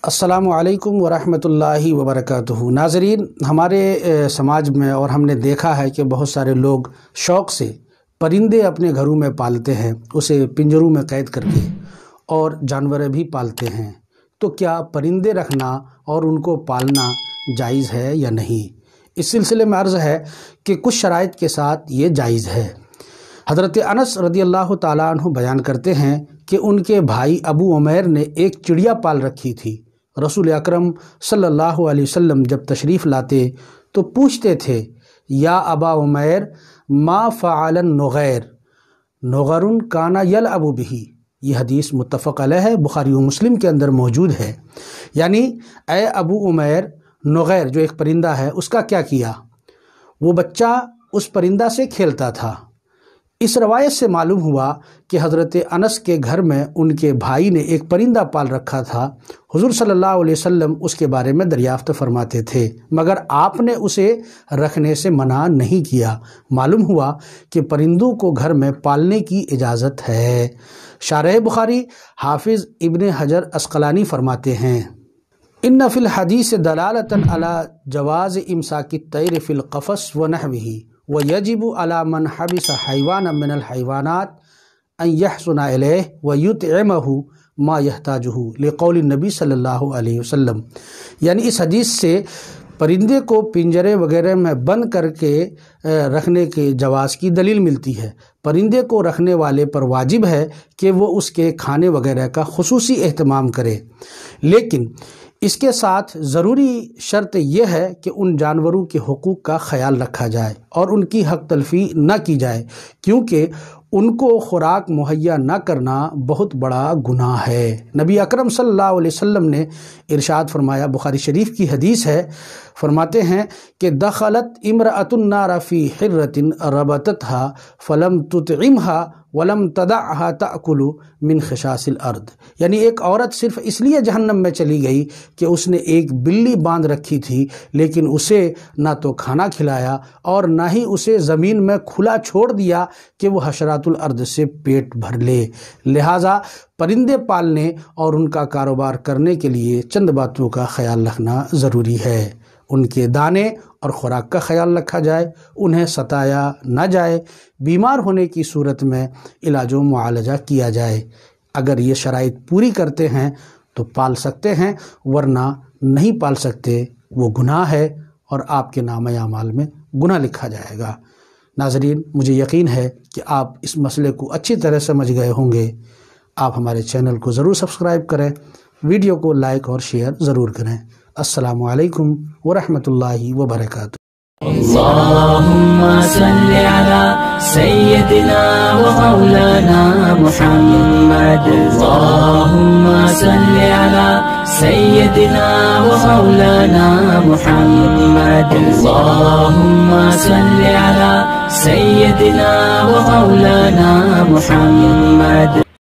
السلام علیکم ورحمۃ اللہ وبرکاتہ۔ ناظرین، ہمارے سماج میں اور ہم نے دیکھا ہے کہ بہت سارے لوگ شوق سے پرندے اپنے گھروں میں پالتے ہیں، اسے پنجروں میں قید کر کے، اور جانور بھی پالتے ہیں۔ تو کیا پرندے رکھنا اور ان کو پالنا جائز ہے یا نہیں؟ اس سلسلے میں عرض ہے کہ کچھ شرائط کے ساتھ یہ جائز ہے۔ حضرت انس رضی اللہ تعالیٰ عنہ بیان کرتے ہیں کہ ان کے بھائی ابو عمیر نے ایک چڑیا پال رکھی تھی۔ رسول اکرم صلی اللہ علیہ وسلم جب تشریف لاتے تو پوچھتے تھے، یا ابا عمیر ما فعل النغیر نغر کانا یلعب بہ۔ یہ حدیث متفق علیہ ہے، بخاری و مسلم کے اندر موجود ہے۔ یعنی اے ابو عمیر، نغیر جو ایک پرندہ ہے اس کا کیا کیا؟ وہ بچہ اس پرندہ سے کھیلتا تھا۔ اس روایت سے معلوم ہوا کہ حضرت انس کے گھر میں ان کے بھائی نے ایک پرندہ پال رکھا تھا۔ حضور صلی اللہ علیہ وسلم اس کے بارے میں دریافت فرماتے تھے، مگر آپ نے اسے رکھنے سے منع نہیں کیا۔ معلوم ہوا کہ پرندوں کو گھر میں پالنے کی اجازت ہے۔ شارح بخاری حافظ ابن حجر عسقلانی فرماتے ہیں، ان فی الحدیث دلالۃ علی جواز امساک الطیر فی القفص ونحوہ، وَيَجِبُ عَلَى مَنْ حَبِسَ حَيْوَانًا مِنَ الْحَيْوَانَاتِ أَنْ يَحْسُنَ إِلَيْهِ وَيُطْعِمَهُ مَا يَحْتَاجُهُ لِقَوْلِ النبی صلی اللہ علیہ وسلم۔ یعنی اس حدیث سے پرندے کو پنجرے وغیرہ میں بند کر کے رکھنے کے جواز کی دلیل ملتی ہے۔ پرندے کو رکھنے والے پر واجب ہے کہ وہ اس کے کھانے وغیرہ کا خصوصی اہتمام کرے، لیکن اس کے ساتھ ضروری شرط یہ ہے کہ ان جانوروں کے حقوق کا خیال رکھا جائے اور ان کی حق تلفی نہ کی جائے، کیونکہ ان کو خوراک مہیا نہ کرنا بہت بڑا گناہ ہے۔ نبی اکرم صلی اللہ علیہ وسلم نے ارشاد فرمایا، بخاری شریف کی حدیث ہے، فرماتے ہیں کہ دخلت امرأۃ النار فی حرۃ ربطتها فلم تطعمها ولم تدعها تأکل من خشاش الارض۔ یعنی ایک عورت صرف اس لیے جہنم میں چلی گئی کہ اس نے ایک بلی باندھ رکھی تھی، لیکن اسے نہ تو کھانا کھلایا اور نہ ہی اسے زمین میں کھلا چھوڑ دیا کہ وہ حشرات الارض سے پیٹ بھر لے۔ لہٰذا پرندے پالنے اور ان کا کاروبار کرنے کے لیے چند باتوں کا خیال رکھنا ضروری ہے۔ ان کے دانے اور خوراک کا خیال رکھا جائے، انہیں ستایا نہ جائے، بیمار ہونے کی صورت میں علاج و معالجہ کیا جائے۔ اگر یہ شرائط پوری کرتے ہیں تو پال سکتے ہیں، ورنہ نہیں پال سکتے، وہ گناہ ہے اور آپ کے نامہ اعمال میں گناہ لکھا جائے گا۔ ناظرین، مجھے یقین ہے کہ آپ اس مسئلے کو اچھی طرح سمجھ گئے ہوں گے۔ آپ ہمارے چینل کو ضرور سبسکرائب کریں، ویڈیو کو لائک اور شیئر ضرور کریں۔ السلام علیکم ورحمۃ اللہ وبرکاتہ۔ اللهم صل على سيدنا ومولانا محمد، اللهم صل على سيدنا ومولانا محمد، اللهم صل على سيدنا ومولانا محمد۔